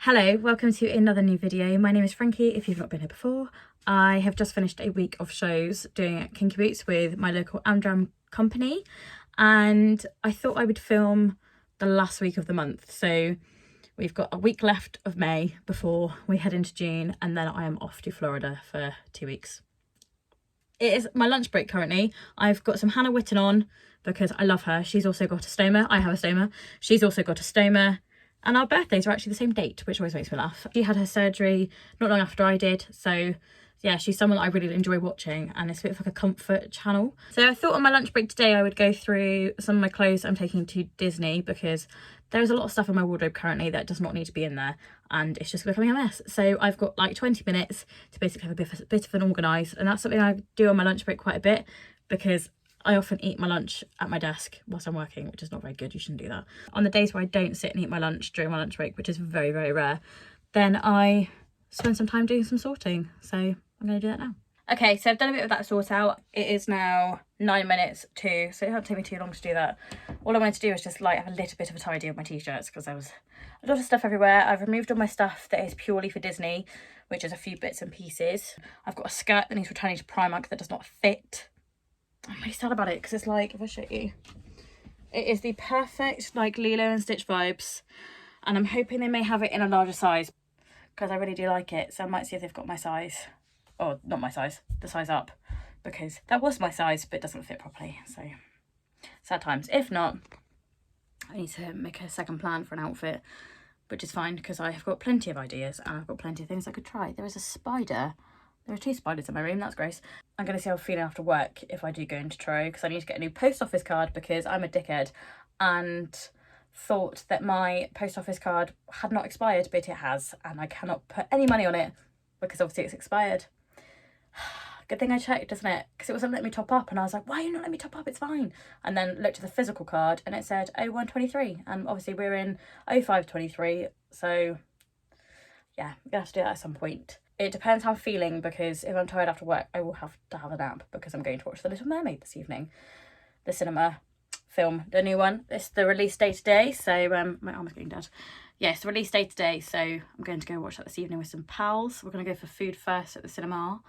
Hello, welcome to another new video. My name is Frankie, if you've not been here before. I have just finished a week of shows doing Kinky Boots with my local Amdram company, and I thought I would film the last week of the month. So we've got a week left of May before we head into June, and then I am off to Florida for 2 weeks. It is my lunch break currently. I've got some Hannah Witten on because I love her. She's also got a stoma. I have a stoma. She's also got a stoma. And our birthdays are actually the same date, which always makes me laugh. She had her surgery not long after I did. So yeah, she's someone that I really enjoy watching, and it's a bit of like a comfort channel. So I thought on my lunch break today I would go through some of my clothes I'm taking to Disney, because there's a lot of stuff in my wardrobe currently that does not need to be in there, and it's just becoming a mess. So I've got like 20 minutes to basically have a bit of an organise, and that's something I do on my lunch break quite a bit, because I often eat my lunch at my desk whilst I'm working, which is not very good. You shouldn't do that. On the days where I don't sit and eat my lunch during my lunch break, which is very, very rare, then I spend some time doing some sorting. So I'm going to do that now. Okay, so I've done a bit of that sort out. It is now 9 minutes to, so it won't take me too long to do that. All I wanted to do was just like have a little bit of a tidy of my t-shirts, because there was a lot of stuff everywhere. I've removed all my stuff that is purely for Disney, which is a few bits and pieces. I've got a skirt that needs returning to Primark that does not fit. I'm really sad about it, because it's like, if I show you, it is the perfect like Lilo and Stitch vibes, and I'm hoping they may have it in a larger size, because I really do like it. So I might see if they've got my size, or not my size, the size up, because that was my size but it doesn't fit properly. So sad times. If not, I need to make a second plan for an outfit, which is fine, because I have got plenty of ideas and I've got plenty of things I could try. There is a spider. There are 2 spiders in my room, that's gross. I'm going to see how I'm feeling after work if I do go into Truro, because I need to get a new post office card, because I'm a dickhead and thought that my post office card had not expired, but it has, and I cannot put any money on it because obviously it's expired. Good thing I checked, isn't it? Because it wasn't letting me top up, and I was like, why are you not letting me top up? It's fine. And then looked at the physical card and it said 0123, and obviously we're in 0523, so yeah, I'm gonna have to do that at some point. It depends how I'm feeling, because if I'm tired after work, I will have to have a nap, because I'm going to watch The Little Mermaid this evening. The cinema film, the new one. It's the release day today, so my arm is getting dead. Yes, the release day today, so I'm going to go watch that this evening with some pals. We're going to go for food first at the cinema,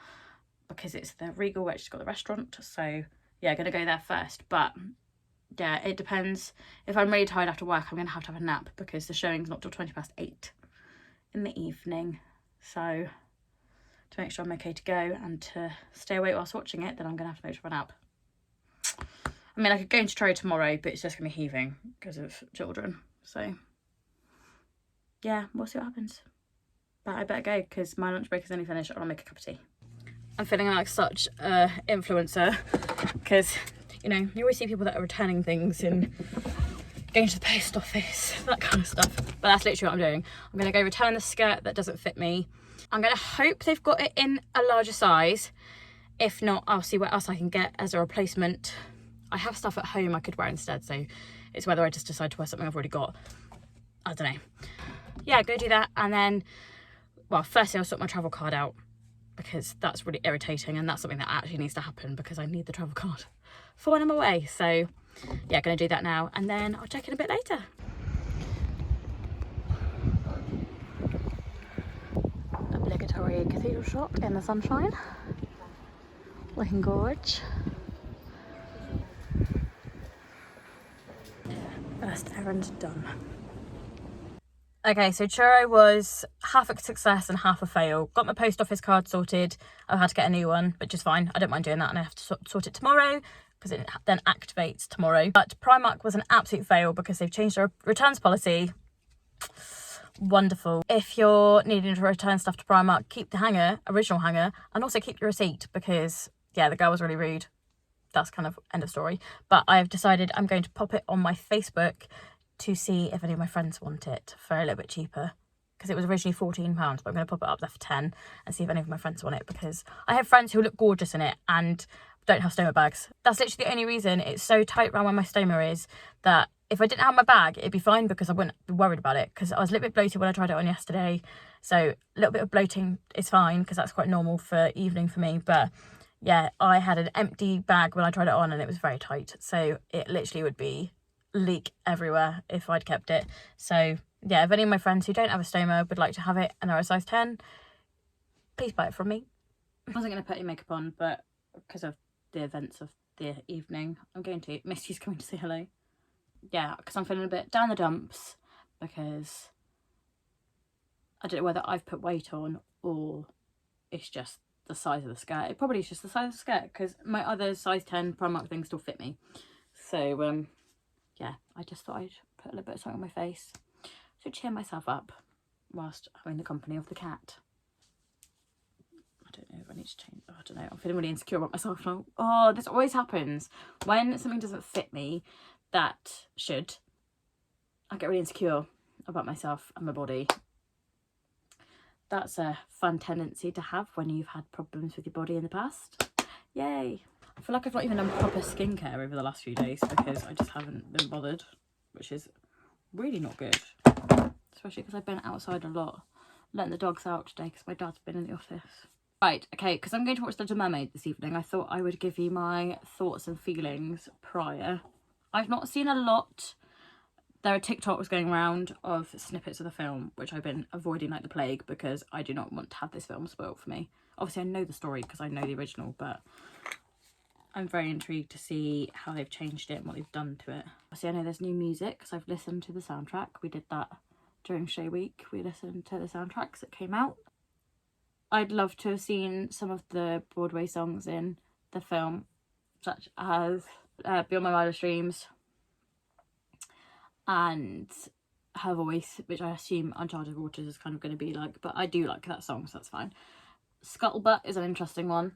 because it's the Regal, which has got the restaurant. So yeah, going to go there first. But yeah, it depends. If I'm really tired after work, I'm going to have a nap, because the showing's not till 8:20 in the evening. So to make sure I'm okay to go and to stay awake whilst watching it, then I'm going to have to make sure I nap. I mean, I could go into Truro tomorrow, but it's just going to be heaving because of children. So yeah, we'll see what happens. But I better go, because my lunch break is only finished and I'll make a cup of tea. I'm feeling like such a influencer, because, you know, you always see people that are returning things and going to the post office, that kind of stuff. But that's literally what I'm doing. I'm going to go return the skirt that doesn't fit me. I'm going to hope they've got it in a larger size. If not, I'll see what else I can get as a replacement. I have stuff at home I could wear instead, so it's whether I just decide to wear something I've already got. I don't know. Yeah, I'm going to do that, and then, well, firstly I'll sort my travel card out, because that's really irritating, and that's something that actually needs to happen, because I need the travel card for when I'm away. So yeah, going to do that now, and then I'll check in a bit later. Obligatory cathedral shop in the sunshine. Looking gorge. First errand done. Okay, so Truro was half a success and half a fail. Got my post office card sorted. I had to get a new one, which is fine. I don't mind doing that, and I have to sort it tomorrow, because it then activates tomorrow. But Primark was an absolute fail, because they've changed their returns policy. Wonderful. If you're needing to return stuff to Primark, keep the hanger, original hanger, and also keep your receipt, because yeah, the girl was really rude. That's kind of end of story. But I've decided I'm going to pop it on my Facebook to see if any of my friends want it for a little bit cheaper, because it was originally £14, but I'm going to pop it up there for 10 and see if any of my friends want it, because I have friends who look gorgeous in it and don't have stoma bags. That's literally the only reason. It's so tight around where my stoma is that if I didn't have my bag, it'd be fine, because I wouldn't be worried about it, because I was a little bit bloated when I tried it on yesterday. So a little bit of bloating is fine, because that's quite normal for evening for me. But yeah, I had an empty bag when I tried it on and it was very tight. So it literally would be leak everywhere if I'd kept it. So yeah, if any of my friends who don't have a stoma would like to have it and they're a size 10, please buy it from me. I wasn't going to put any makeup on, but because of the events of the evening, I'm going to. Misty's coming to say hello. Yeah, because I'm feeling a bit down the dumps, because I don't know whether I've put weight on or it's just the size of the skirt. It probably is just the size of the skirt, because my other size 10 Primark things still fit me. So yeah, I just thought I'd put a little bit of something on my face to cheer myself up whilst having the company of the cat. I don't know if I need to change. Oh, I don't know. I'm feeling really insecure about myself now. Oh, this always happens when something doesn't fit me that should. I get really insecure about myself and my body. That's a fun tendency to have when you've had problems with your body in the past. Yay. I feel like I've not even done proper skincare over the last few days because I just haven't been bothered, which is really not good. Especially because I've been outside a lot, letting the dogs out today because my dad's been in the office. Right, okay, because I'm going to watch The Little Mermaid this evening, I thought I would give you my thoughts and feelings prior. I've not seen a lot. There are TikToks going around of snippets of the film, which I've been avoiding like the plague because I do not want to have this film spoiled for me. Obviously, I know the story because I know the original, but I'm very intrigued to see how they've changed it and what they've done to it. Obviously, I know there's new music because I've listened to the soundtrack. We did that during show week. We listened to the soundtracks that came out. I'd love to have seen some of the Broadway songs in the film, such as Beyond My Wildest Dreams and Her Voice, which I assume Uncharted Waters is kind of going to be like, but I do like that song, so that's fine. Scuttlebutt is an interesting one.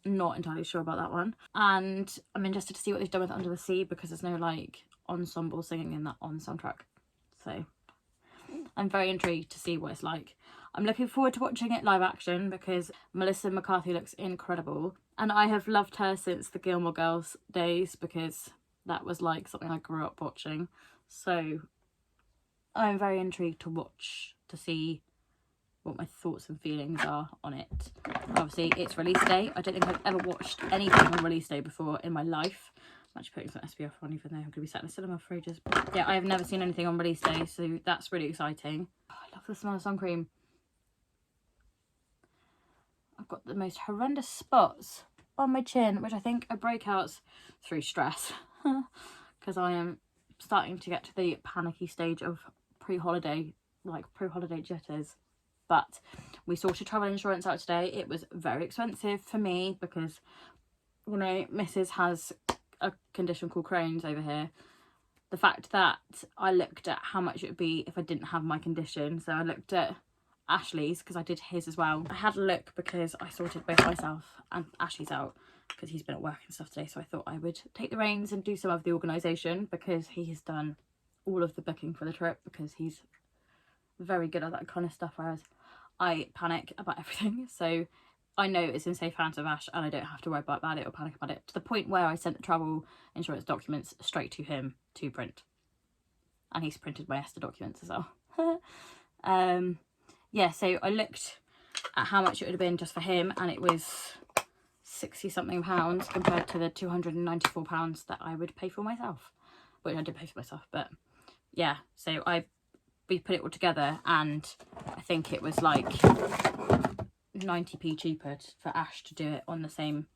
Not entirely sure about that one. And I'm interested to see what they've done with Under the Sea because there's no like ensemble singing in that on soundtrack. So I'm very intrigued to see what it's like. I'm looking forward to watching it live action because Melissa McCarthy looks incredible. And I have loved her since the Gilmore Girls days because that was like something I grew up watching. So I'm very intrigued to watch, to see what my thoughts and feelings are on it. Obviously, it's release day. I don't think I've ever watched anything on release day before in my life. I'm actually putting some SPF on even though I'm going to be sat in the cinema for ages. But yeah, I have never seen anything on release day, so that's really exciting. Oh, I love the smell of sun cream. I've got the most horrendous spots on my chin, which I think are breakouts through stress. Because I am starting to get to the panicky stage of pre-holiday jitters. But we sorted travel insurance out today. It was very expensive for me because, you know, Mrs. has a condition called Crohn's over here. The fact that I looked at how much it would be if I didn't have my condition. So I looked at Ashley's because I did his as well. I had a look because I sorted both myself and Ashley's out because he's been at work and stuff today. So I thought I would take the reins and do some of the organisation because he has done all of the booking for the trip because he's very good at that kind of stuff, whereas I panic about everything. So I know it's in safe hands of Ash and I don't have to worry about it or panic about it, to the point where I sent the travel insurance documents straight to him to print, and he's printed my ESTA documents as well. Yeah, so I looked at how much it would have been just for him and it was 60 something pounds compared to the 294 pounds that I would pay for myself, which I did pay for myself. But yeah, so we put it all together and I think it was like 90p cheaper for Ash to do it on the same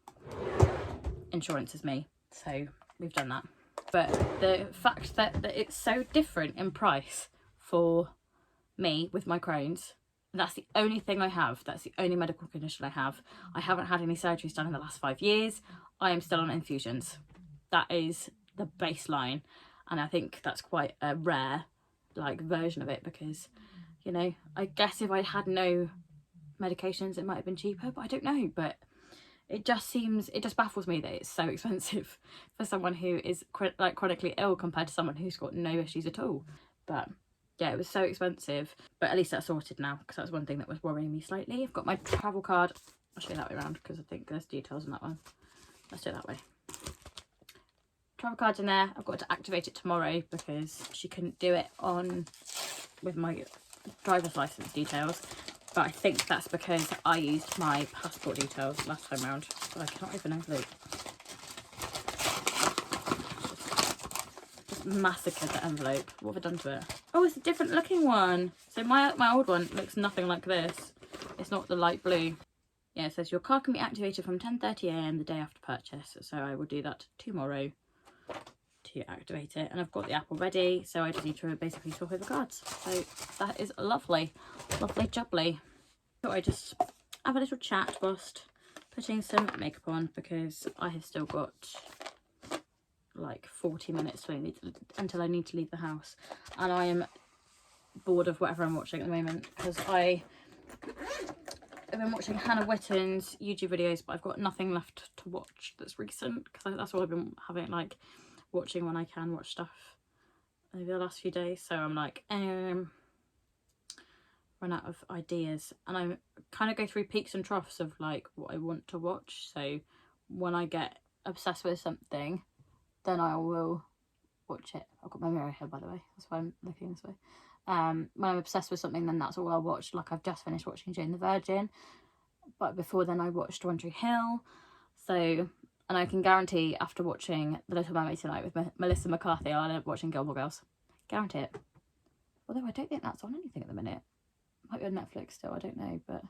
insurance as me. So we've done that. But the fact that it's so different in price for me with my Crohn's, that's the only thing I have. That's the only medical condition I have. I haven't had any surgeries done in the last 5 years. I am still on infusions. That is the baseline. And I think that's quite a rare like version of it because, you know, I guess if I had no medications it might have been cheaper, but I don't know. But it just baffles me that it's so expensive for someone who is like chronically ill compared to someone who's got no issues at all. But yeah, it was so expensive, but at least that's sorted now because that was one thing that was worrying me slightly. I've got my travel card. I'll show you that way around because I think there's details on that one. Let's do it that way. Travel card's in there. I've got to activate it tomorrow because she couldn't do it with my driver's license details. But I think that's because I used my passport details last time round. But I cannot even envelope. Just massacred the envelope. What have I done to it? Oh, it's a different looking one. So my old one looks nothing like this. It's not the light blue. Yeah, it says your car can be activated from 10:30 AM the day after purchase. So I will do that tomorrow to activate it. And I've got the app already, so I just need to basically swap over cards. So that is lovely. Lovely jubbly. So I just have a little chat whilst putting some makeup on, because I have still got like 40 minutes until I need to leave the house, and I am bored of whatever I'm watching at the moment, because I've been watching Hannah Witton's YouTube videos, but I've got nothing left to watch that's recent, because that's all I've been having, like watching when I can watch stuff over the last few days. So I'm like run out of ideas, and I kind of go through peaks and troughs of like what I want to watch. So when I get obsessed with something, then I will watch it. I've got my mirror here, by the way, that's why I'm looking this way. When I'm obsessed with something, then that's all I'll watch. Like I've just finished watching Jane the Virgin, but before then I watched One Tree Hill. So, and I can guarantee after watching The Little Mermaid tonight with Melissa McCarthy, I'll end up watching Gilmore Girls. Guarantee it. Although I don't think that's on anything at the minute. Might be on Netflix still, I don't know, but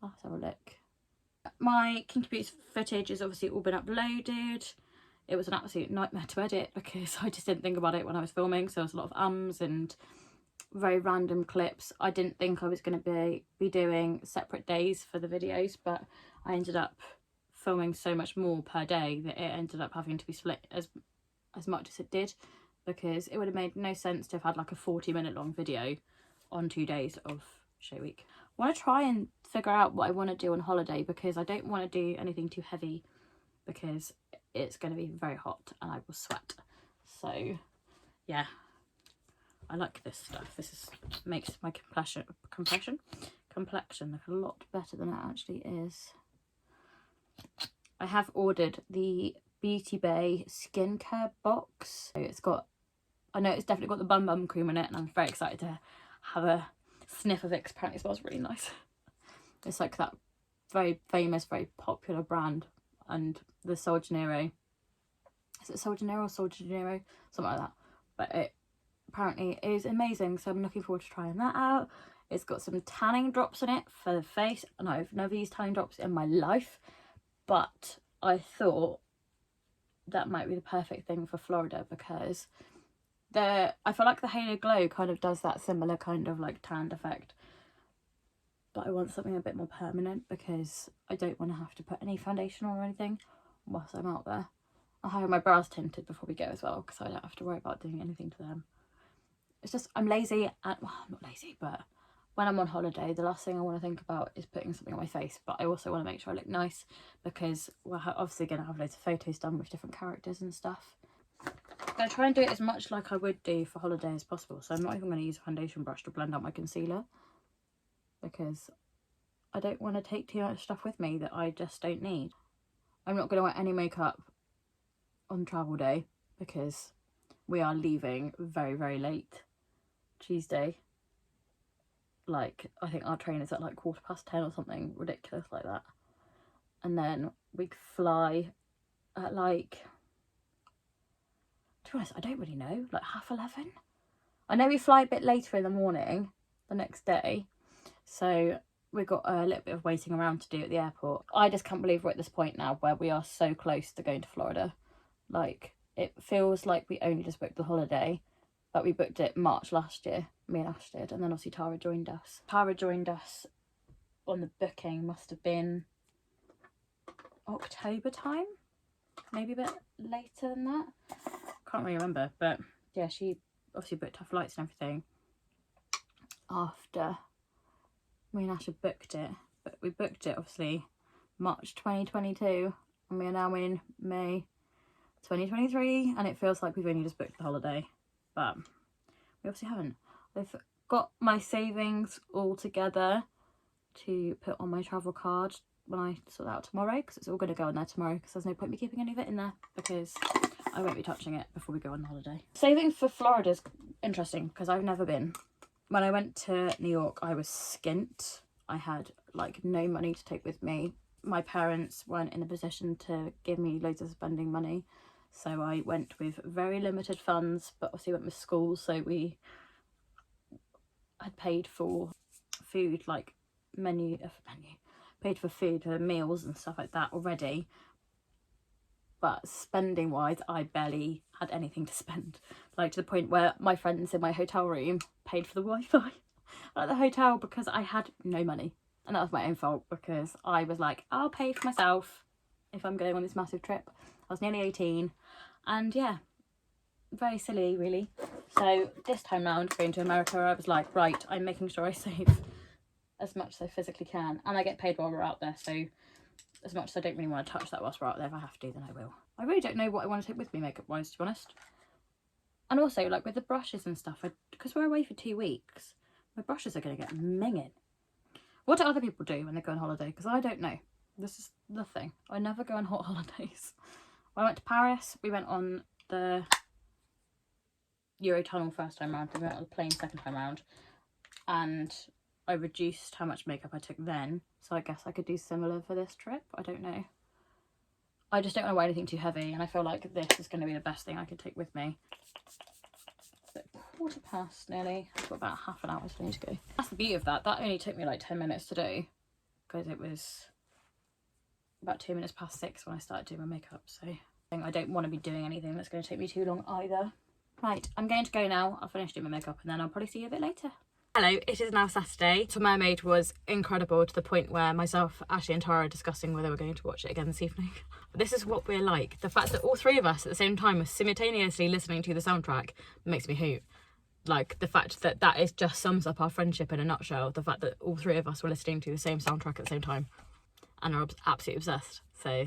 I'll have to have a look. My Kinky Boots footage has obviously all been uploaded. It was an absolute nightmare to edit because I just didn't think about it when I was filming, so there was a lot of ums and very random clips. I didn't think I was going to be doing separate days for the videos, but I ended up filming so much more per day that it ended up having to be split as much as it did, because it would have made no sense to have had like a 40-minute long video on 2 days of show week. I want to try and figure out what I want to do on holiday, because I don't want to do anything too heavy, because it's going to be very hot and I will sweat. So yeah, I like this stuff. Makes my complexion look a lot better than it actually is. I have ordered the Beauty Bay skincare box. So it's got, I know it's definitely got the Bum Bum cream in it, and I'm very excited to have a sniff of it, because apparently it smells really nice. It's like that very famous, very popular brand, and the Sol de Janeiro, is it Sol de Janeiro or Sol de Janeiro? Something like that. But it apparently is amazing, so I'm looking forward to trying that out. It's got some tanning drops in it for the face, and I've never used tanning drops in my life, but I thought that might be the perfect thing for Florida, because I feel like the Halo Glow kind of does that similar kind of like tanned effect, but I want something a bit more permanent, because I don't want to have to put any foundation on or anything whilst I'm out there. I'll have my brows tinted before we go as well, because I don't have to worry about doing anything to them. It's just, I'm lazy, and well, I'm not lazy, but when I'm on holiday, the last thing I want to think about is putting something on my face, but I also want to make sure I look nice, because we're obviously going to have loads of photos done with different characters and stuff. I'm going to try and do it as much like I would do for holiday as possible, so I'm not even going to use a foundation brush to blend out my concealer, because I don't want to take too much stuff with me that I just don't need. I'm not going to wear any makeup on travel day, because we are leaving very, very late Tuesday. Like, I think our train is at like 10:15 or something ridiculous like that, and then we fly at like, to be honest, I don't really know, like 11:30. I know we fly a bit later in the morning the next day, so we've got a little bit of waiting around to do at the airport. I just can't believe we're at this point now where we are so close to going to Florida. Like, it feels like we only just booked the holiday, but we booked it March last year, me and Ash did, and then obviously Tara joined us. Tara joined us on the booking, must have been October time, maybe a bit later than that. Can't really remember, but yeah, she obviously booked our flights and everything after me and Ash had booked it. But we booked it obviously March 2022, and we are now in May 2023, and it feels like we've only just booked the holiday, but we obviously haven't. I've got my savings all together to put on my travel card when I sort that out tomorrow, because it's all going to go on there tomorrow, because there's no point me keeping any of it in there, because I won't be touching it before we go on holiday. Saving for Florida is interesting, because I've never been. When I went to New York, I was skint. I had like no money to take with me. My parents weren't in a position to give me loads of spending money, So I went with very limited funds, but obviously went with school, so we had paid for food, like paid for food, for meals and stuff like that already. But spending wise, I barely had anything to spend, like to the point where my friends in my hotel room paid for the Wi-Fi at the hotel because I had no money. And that was my own fault, because I was like, I'll pay for myself if I'm going on this massive trip. I was nearly 18, and yeah, very silly really. So this time round, going to America, I was like, right, I'm making sure I save as much as I physically can, and I get paid while we're out there, so as much as I don't really want to touch that whilst we're out there, if I have to, then I will. I really don't know what I want to take with me makeup wise, to be honest. And also, like with the brushes and stuff, because we're away for 2 weeks, my brushes are going to get minging. What do other people do when they go on holiday? Because I don't know. This is the thing. I never go on hot holidays. I went to Paris. We went on the Eurotunnel first time round. We went on the plane second time round. And I reduced how much makeup I took then. So I guess I could do similar for this trip. I don't know. I just don't want to wear anything too heavy. And I feel like this is going to be the best thing I could take with me. It's 1:15 nearly. I've got about half an hour still to go. That's the beauty of that. That only took me like 10 minutes to do, because it was about 2 minutes past 6 when I started doing my makeup. So I don't want to be doing anything that's going to take me too long either. Right, I'm going to go now. I'll finish doing my makeup and then I'll probably see you a bit later. Hello, it is now Saturday. So Mermaid was incredible, to the point where myself, Ashley and Tara are discussing whether we're going to watch it again this evening. But this is what we're like. The fact that all three of us at the same time were simultaneously listening to the soundtrack makes me hoot. Like, the fact that that is just sums up our friendship in a nutshell. The fact that all three of us were listening to the same soundtrack at the same time and are absolutely obsessed. So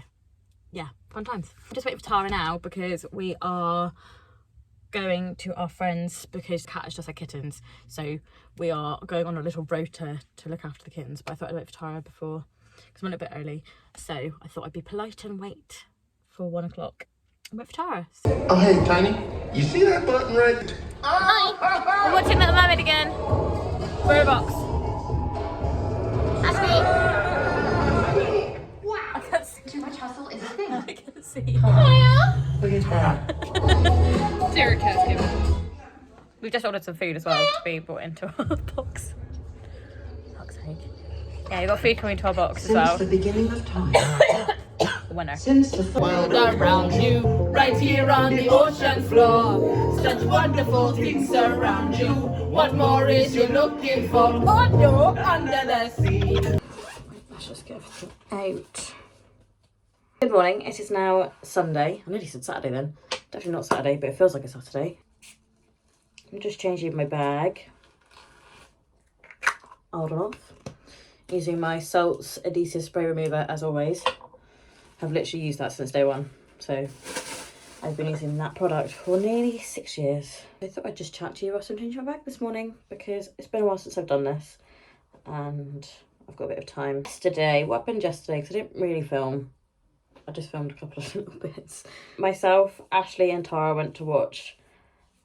yeah, fun times. I'm just waiting for Tara now, because we are going to our friends, because Kat has just had kittens, so we are going on a little rota to look after the kittens. But I thought I'd wait for Tara before, because I'm a bit early, so I thought I'd be polite and wait for 1 o'clock and wait for Tara. Oh hey Tiny, you see that button right? Hi, we're watching Little Mermaid again. We're in a box. Ashley! Wow! I can't see. Too much hustle is a thing. I can see. Look at that. Zero cares. We've just ordered some food as well to be brought into our box. Fuck's sake. Yeah, we've got food coming to our box as well. Since the beginning of time. The winner. Since the Well, around you, right here on the ocean floor. Such wonderful things surround you. What more is you looking for? Oh no, under the sea. Let's just get everything out. Good morning, it is now Sunday. I nearly said Saturday then. Definitely not Saturday, but it feels like a Saturday. I'm just changing my bag. Hold on off. Using my Salts adhesive spray remover as always. I've literally used that since day one. So I've been using that product for nearly 6 years. I thought I'd just chat to you whilst I'm changing my bag this morning, because it's been a while since I've done this and I've got a bit of time. Yesterday, what happened yesterday, because I didn't really film. I just filmed a couple of little bits. Myself, Ashley and Tara went to watch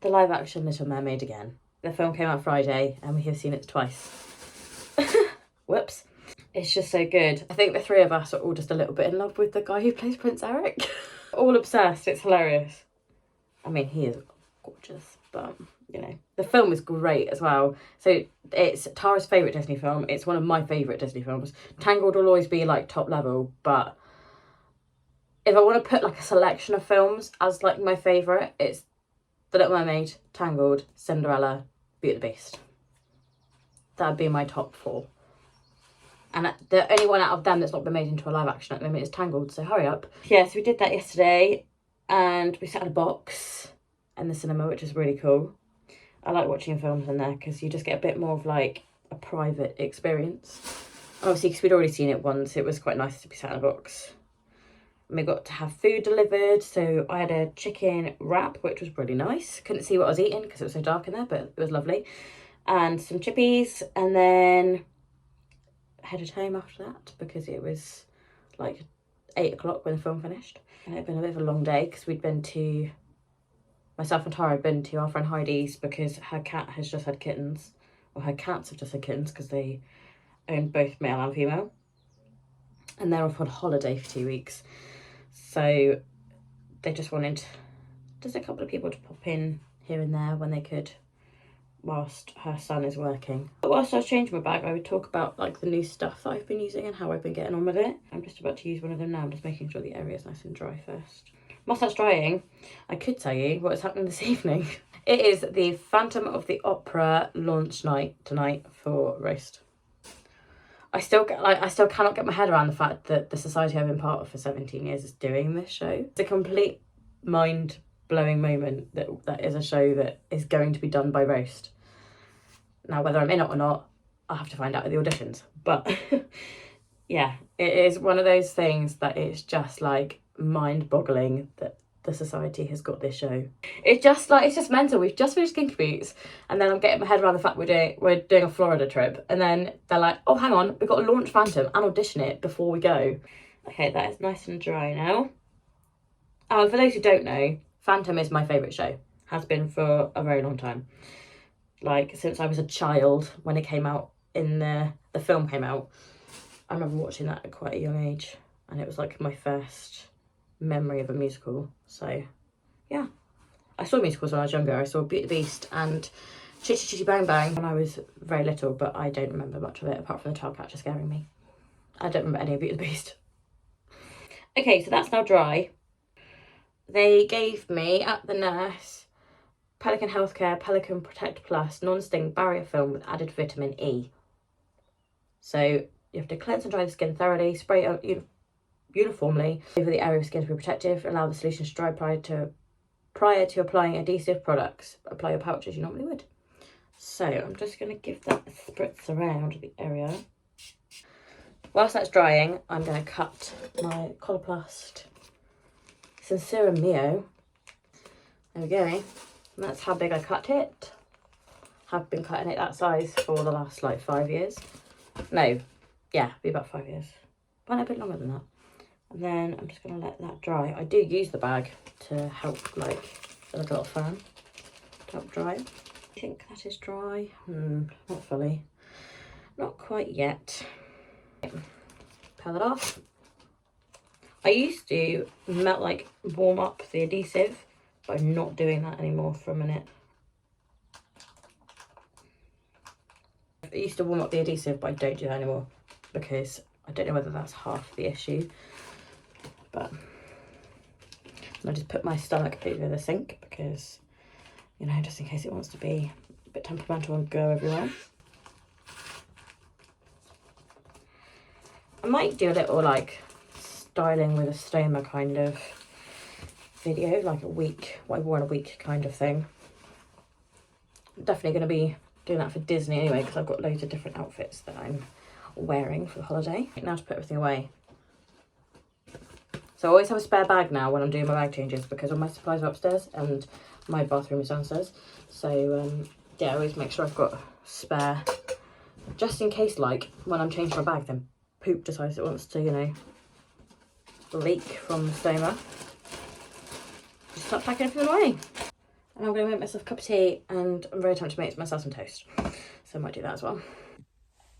the live action Little Mermaid again. The film came out Friday and we have seen it twice. Whoops. It's just so good. I think the three of us are all just a little bit in love with the guy who plays Prince Eric. All obsessed. It's hilarious. I mean, he is gorgeous, but you know, the film is great as well. So it's Tara's favourite Disney film. It's one of my favourite Disney films. Tangled will always be like top level, but if I want to put like a selection of films as like my favourite, it's The Little Mermaid, Tangled, Cinderella, Beauty and the Beast. That'd be my top 4. And the only one out of them that's not been made into a live action at the moment is Tangled, so hurry up. Yeah, so we did that yesterday and we sat in a box in the cinema, which is really cool. I like watching films in there because you just get a bit more of like a private experience. Obviously, because we'd already seen it once, it was quite nice to be sat in a box. And we got to have food delivered, so I had a chicken wrap, which was really nice. Couldn't see what I was eating because it was so dark in there, but it was lovely. And some chippies, and then headed home after that because it was like 8 o'clock when the film finished. And it had been a bit of a long day because myself and Tara had been to our friend Heidi's because her cat has just had kittens, or her cats have just had kittens because they own both male and female. And they're off on holiday for 2 weeks. So they just wanted just a couple of people to pop in here and there when they could, whilst her son is working. But whilst I was changing my bag, I would talk about like the new stuff that I've been using and how I've been getting on with it. I'm just about to use one of them now. I'm just making sure the area is nice and dry first. Whilst that's drying, I could tell you what is happening this evening. It is the Phantom of the Opera launch night tonight for Roast. I still cannot get my head around the fact that the society I've been part of for 17 years is doing this show. It's a complete mind-blowing moment that is a show that is going to be done by Roast. Now, whether I'm in it or not, I'll have to find out at the auditions. But yeah, it is one of those things that it's just like mind-boggling that the society has got this show. It's just mental. We've just finished Kinky Boots, and then I'm getting my head around the fact we're doing a Florida trip, and then they're like, oh, hang on, we've got to launch Phantom and audition it before we go. Okay, that is nice and dry now. For those who don't know, Phantom is my favourite show. Has been for a very long time. Like, since I was a child, when it came out, the film came out, I remember watching that at quite a young age, and it was like my first memory of a musical. So yeah, I saw musicals when I was younger. I saw Beauty and the Beast and Chitty Chitty Bang Bang when I was very little, but I don't remember much of it apart from the child catcher scaring me. I don't remember any of Beauty and the Beast. Okay, so that's now dry. They gave me at the nurse Pelican Healthcare Pelican Protect Plus non-sting barrier film with added vitamin E. So you have to cleanse and dry the skin thoroughly, spray it uniformly over the area of skin to be protective, allow the solution to dry prior to applying adhesive products. Apply your pouch as you normally would. So I'm just going to give that a spritz around the area. Whilst that's drying, I'm going to cut my Coloplast Sincera Mio. There we go. And that's how big I cut it. Have been cutting it that size for the last like 5 years. No, yeah, be about 5 years. Well, a bit longer than that. And then I'm just going to let that dry. I do use the bag to help, like, a little fan to help dry. I think that is dry. Not fully. Not quite yet. Peel it off. I used to warm up the adhesive, but I'm not doing that anymore for a minute. I used to warm up the adhesive, but I don't do that anymore because I don't know whether that's half the issue. But I just put my stomach over the sink because, you know, just in case it wants to be a bit temperamental and go everywhere. I might do a little like styling with a stoma kind of video, like a week, what I wore in a week kind of thing. I'm definitely going to be doing that for Disney anyway because I've got loads of different outfits that I'm wearing for the holiday. Now to put everything away. So I always have a spare bag now when I'm doing my bag changes because all my supplies are upstairs and my bathroom is downstairs. So yeah, I always make sure I've got spare, just in case, like when I'm changing my bag, then poop decides it wants to, you know, leak from the stoma. Just start packing everything away. And I'm going to make myself a cup of tea, and I'm very tempted to make myself some toast. So I might do that as well.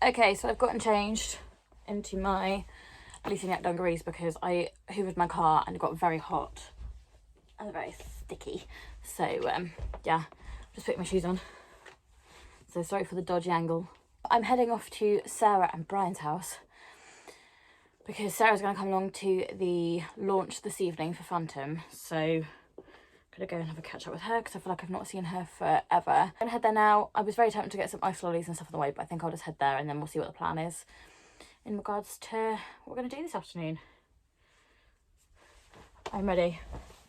Okay, so I've gotten changed into my Elysian dungarees because I hoovered my car and it got very hot and very sticky. So yeah, just put my shoes on. So sorry for the dodgy angle. I'm heading off to Sarah and Brian's house because Sarah's going to come along to the launch this evening for Phantom. So I'm going to go and have a catch up with her because I feel like I've not seen her forever. I'm going to head there now. I was very tempted to get some ice lollies and stuff on the way, but I think I'll just head there and then we'll see what the plan is in regards to what we're going to do this afternoon. I'm ready.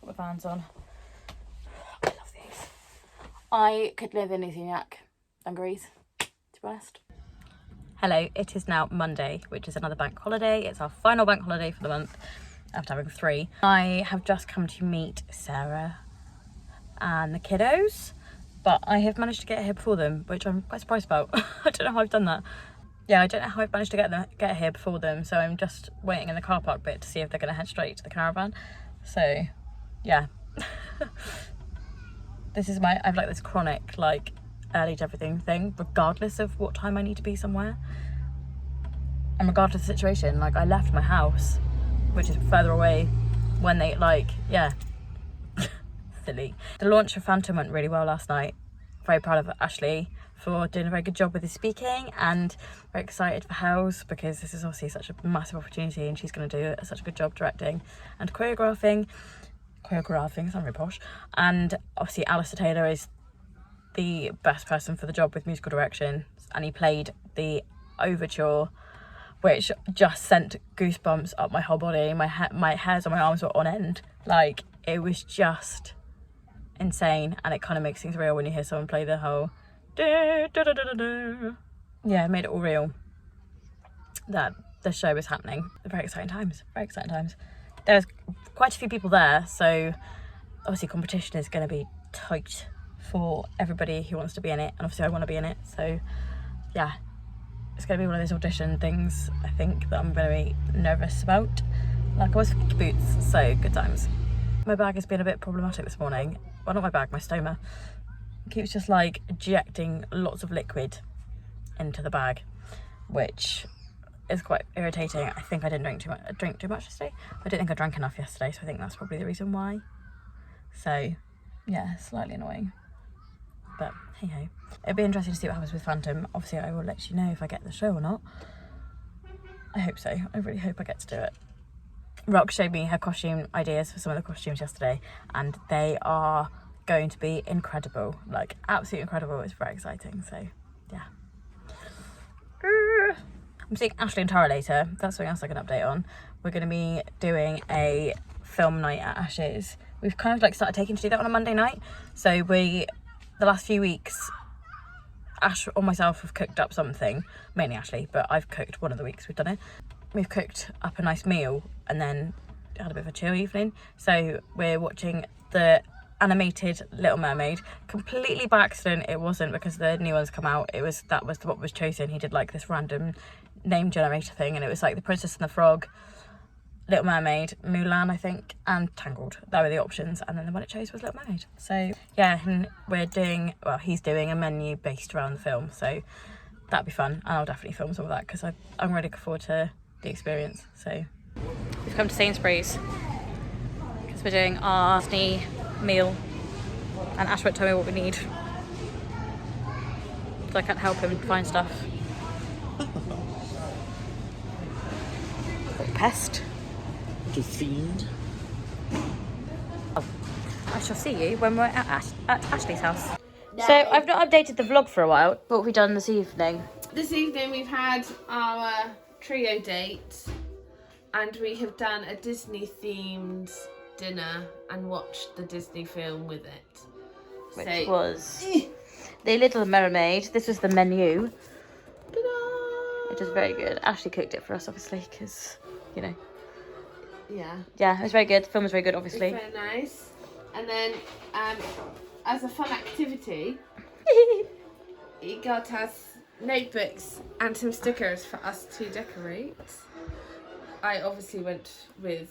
Got my Vans on. I love these. I could live in Elysian dungarees, to be honest. Hello, it is now Monday, which is another bank holiday. It's our final bank holiday for the month after having 3. I have just come to meet Sarah and the kiddos, but I have managed to get here before them, which I'm quite surprised about. I don't know how I've done that. Yeah, I don't know how I've managed to get here before them, so I'm just waiting in the car park bit to see if they're going to head straight to the caravan. So, yeah. This is I have like this chronic, like, early to everything thing, regardless of what time I need to be somewhere. And regardless of the situation, like, I left my house, which is further away, when they, like, yeah, silly. The launch of Phantom went really well last night. Very proud of Ashley for doing a very good job with his speaking, and very excited for Hells because this is obviously such a massive opportunity and she's going to do such a good job directing and choreographing, sound very posh. And obviously Alistair Taylor is the best person for the job with musical direction, and he played the overture, which just sent goosebumps up my whole body. My hairs on my arms were on end. Like, it was just insane, and it kind of makes things real when you hear someone play the whole yeah, it made it all real that the show was happening. Very exciting times. There's quite a few people there, so obviously competition is going to be tight for everybody who wants to be in it, and obviously I want to be in it, so yeah, it's going to be one of those audition things, I think, that I'm going to be nervous about, like I was for Boots. So good times. My bag has been a bit problematic this morning. Well, not my bag, my stoma. It keeps just like ejecting lots of liquid into the bag, which is quite irritating. I think I didn't drink too much yesterday. I don't think I drank enough yesterday, so I think that's probably the reason why. So yeah, slightly annoying, but hey ho. It'll be interesting to see what happens with Phantom. Obviously I will let you know if I get the show or not. I hope so. I really hope I get to do it. Rock showed me her costume ideas for some of the costumes yesterday, and they are going to be incredible, like absolutely incredible. It's very exciting, so yeah. I'm seeing Ashley and Tara later. That's something else I can update on. We're going to be doing a film night at Ash's. We've kind of like started taking to do that on a Monday night, so the last few weeks Ash or myself have cooked up something, mainly Ashley, but I've cooked one of the weeks we've done it. We've cooked up a nice meal and then had a bit of a chill evening. So we're watching the animated Little Mermaid. Completely by accident, it wasn't because the new one's come out. That was what was chosen. He did like this random name generator thing, and it was like The Princess and the Frog, Little Mermaid, Mulan, I think, and Tangled. That were the options, and then the one it chose was Little Mermaid. So yeah, and he's doing a menu based around the film, so that'd be fun, and I'll definitely film some of that because I'm really looking forward to the experience. So we've come to Sainsbury's because we're doing our Disney meal, and Ash won't tell me what we need, so I can't help him find stuff. Pest. To fiend. I shall see you when we're at Ashley's house. So I've not updated the vlog for a while. What have we done this evening? This evening we've had our trio date, and we have done a Disney themed dinner and watched the Disney film with it. Which was The Little Mermaid. This was the menu. Ta-da! It was very good. Ashley cooked it for us, obviously, because, you know. Yeah, it was very good. The film was very good, obviously. it's very nice. And then as a fun activity, he got us notebooks and some stickers for us to decorate. I obviously went with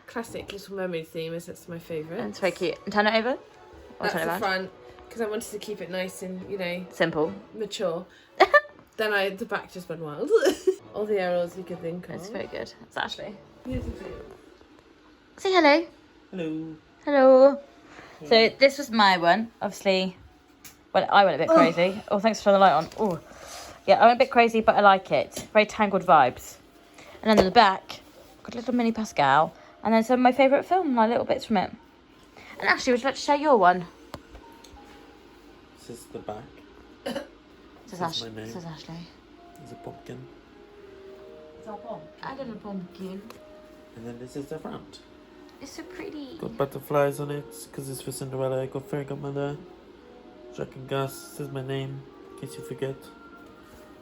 classic Little Mermaid theme, as that's my favourite. And it's very cute. And turn it over? Or That's turn it the around? front, because I wanted to keep it nice and, Simple. mature. Then the back just went wild. All the arrows you could think of. It's very good. It's Ashley. Beautiful. Say hello. Hello. Hello. So this was my one, obviously. Well, I went a bit crazy. Oh, thanks for turning the light on. Oh, yeah, I went a bit crazy, but I like it. Very Tangled vibes. And then at the back, got a little mini Pascal, and then some of my favourite film, like little bits from it. And Ashley, would you like to share your one? This is the back. Says That's my name. Says Ashley. There's a pumpkin. A little pumpkin. And then this is the front. It's so pretty. Got butterflies on it because it's for Cinderella. I got Fairy Godmother. Jack and Gus. This is my name, in case you forget.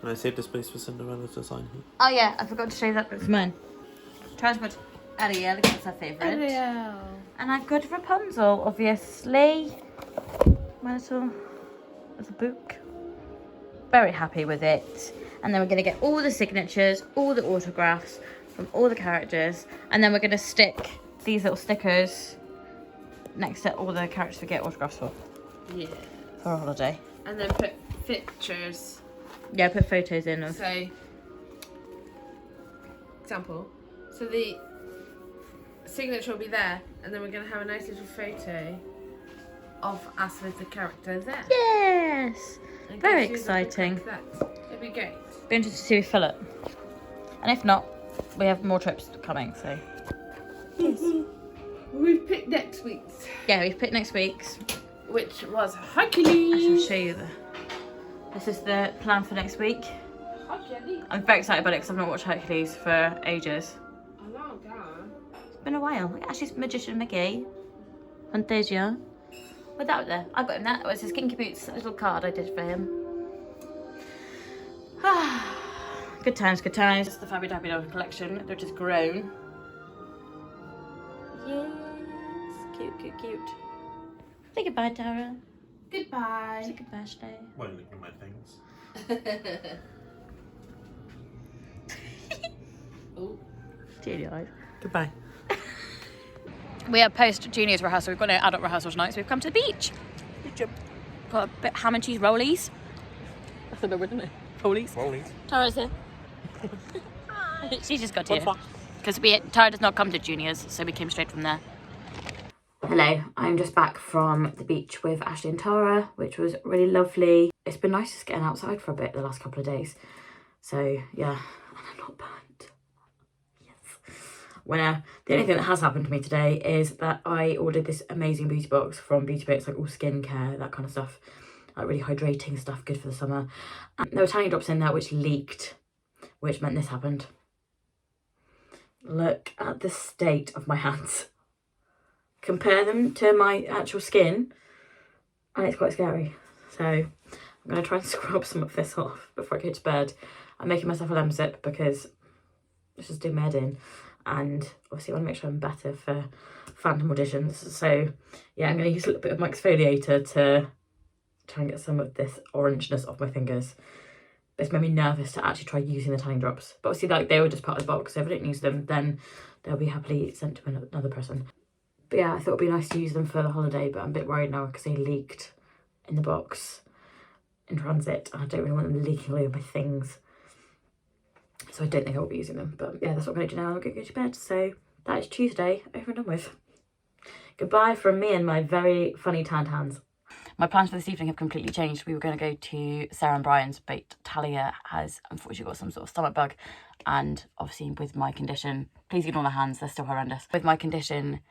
And I saved this place for Cinderella to sign here. Oh yeah, I forgot to show you that. It's mine. Transport Ariel, because it's her favourite. Ariel. And I've got Rapunzel, obviously. My little book. Very happy with it. And then we're going to get all the signatures, all the autographs from all the characters. And then we're going to stick these little stickers next to all the characters we get autographs for. Yeah. For a holiday. And then put pictures. Yeah, put photos in of. So, example. So the signature will be there, and then we're going to have a nice little photo of us with the characters there. Yes! And Very gives you the exciting. book like that. It'd be great. Be interested to see if we fill it. And if not, we have more trips coming, so. We've picked next week's, Yeah, we've picked next week's. which was I shall Hercules. show you this is the plan for next week. Hercules. I'm very excited about it because I've not watched Hercules for ages. A long time. It's been a while. Ashley's Magician Mickey. Fantasia. Without there. I got him that. It was his Kinky Boots little card I did for him. Good times, good times. It's the Fabby Dabby Doll collection, which has grown. Yes. Cute, cute, cute. Say goodbye, Tara. Say Goodbye. goodbye, Ashley. Why look at my things? Oh. Teary eyes. Goodbye. We are post juniors rehearsal. We've got no adult rehearsal tonight, so we've come to the beach. Got a bit of ham and cheese rollies. That's a bit weird, isn't it? Rollies. Rollies. Tara's here. She just got here. Because Tara does not come to juniors, so we came straight from there. Hello, I'm just back from the beach with Ashley and Tara, which was really lovely. It's been nice just getting outside for a bit the last couple of days. So yeah, and I'm not burnt. Yes. Well, the only thing that has happened to me today is that I ordered this amazing beauty box from Beauty Bits, like all skincare, that kind of stuff. Like really hydrating stuff, good for the summer. And there were tiny drops in there which leaked, which meant this happened. Look at the state of my hands. Compare them to my actual skin, and it's quite scary. So I'm going to try and scrub some of this off before I go to bed. I'm making myself a lemon sip because this is doing my head in, and obviously I want to make sure I'm better for Phantom auditions. So yeah, I'm going to use a little bit of my exfoliator to try and get some of this orangeness off my fingers. But it's made me nervous to actually try using the tiny drops. But obviously, like, they were just part of the box, so if I don't use them, then they'll be happily sent to another person. But yeah, I thought it'd be nice to use them for the holiday, but I'm a bit worried now because they leaked in the box in transit. I don't really want them leaking all over my things. So I don't think I'll be using them. But yeah, that's what I'm going to do now. I'm going to go to bed. So that is Tuesday, over and done with. Goodbye from me and my very funny tanned hands. My plans for this evening have completely changed. We were going to go to Sarah and Brian's, but Talia has unfortunately got some sort of stomach bug. And obviously with my condition, please ignore my hands, they're still horrendous. With my condition,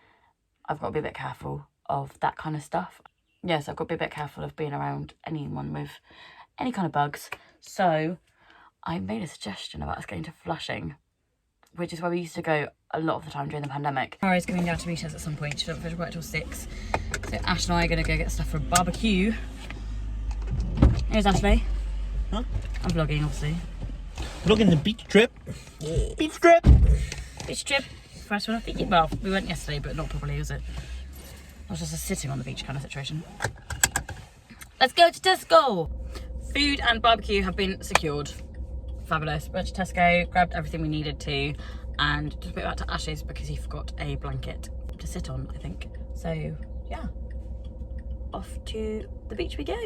I've got to be a bit careful of that kind of stuff. Yes, I've got to be a bit careful of being around anyone with any kind of bugs. So I made a suggestion about us going to Flushing, which is where we used to go a lot of the time during the pandemic. Tara's coming down to meet us at some point. She doesn't finish work till 6. So Ash and I are going to go get stuff for a barbecue. Here's Ashley. Huh? I'm vlogging, obviously. Vlogging the beach trip. Beach trip. Beach trip. First one off the beach. Well, we went yesterday, but not properly, was it? It was just a sitting on the beach kind of situation. Let's go to Tesco. Food and barbecue have been secured. Fabulous. Went to Tesco, grabbed everything we needed to, and just went back to Ash's because he forgot a blanket to sit on, I think. So yeah, off to the beach we go.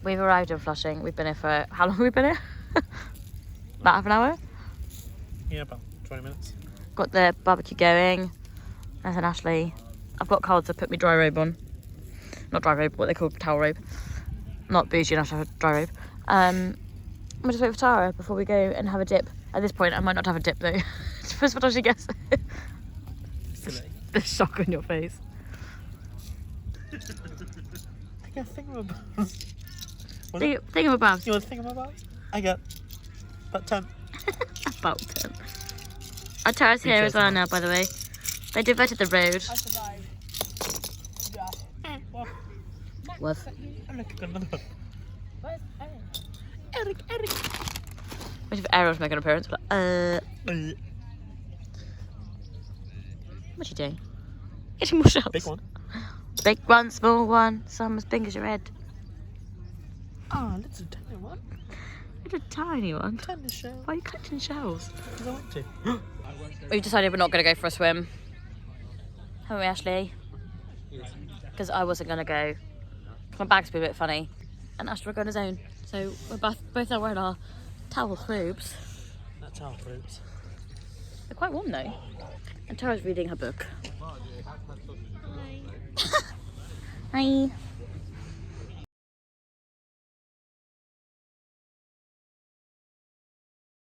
We've arrived in Flushing. We've been here for, how long have we been here? About half an hour? Yeah, about 20 minutes. Got the barbecue going. There's an Ashley. I've got Carl to put my dry robe on. Not dry robe, what they call towel robe. Not bougie enough to have a dry robe. We'll just wait for Tara before we go and have a dip. At this point, I might not have a dip though. First what she gets. The shock on your face. I got thingamabobs. Thingamabobs. You want thingamabobs? I got about 10. About 10. Our Tara's here as well now, by the way. They diverted the road. I survived. Yeah. Woof. I'm looking at another one. Where's Eric? Eric. What if Errol's making an appearance? Like, What are you doing? Getting more shells. Big one. Big one, small one, some as big as your head. Ah, little tiny one. Little tiny one. Tiny shell. Why are you collecting shells? Because I want to. We've decided we're not going to go for a swim. Haven't we, Ashley? Because I wasn't going to go. My bag's been a bit funny. And Ashley will go on his own. So we're both now wearing our towel robes. That's our fruits. They're quite warm though. And Tara's reading her book. Hi.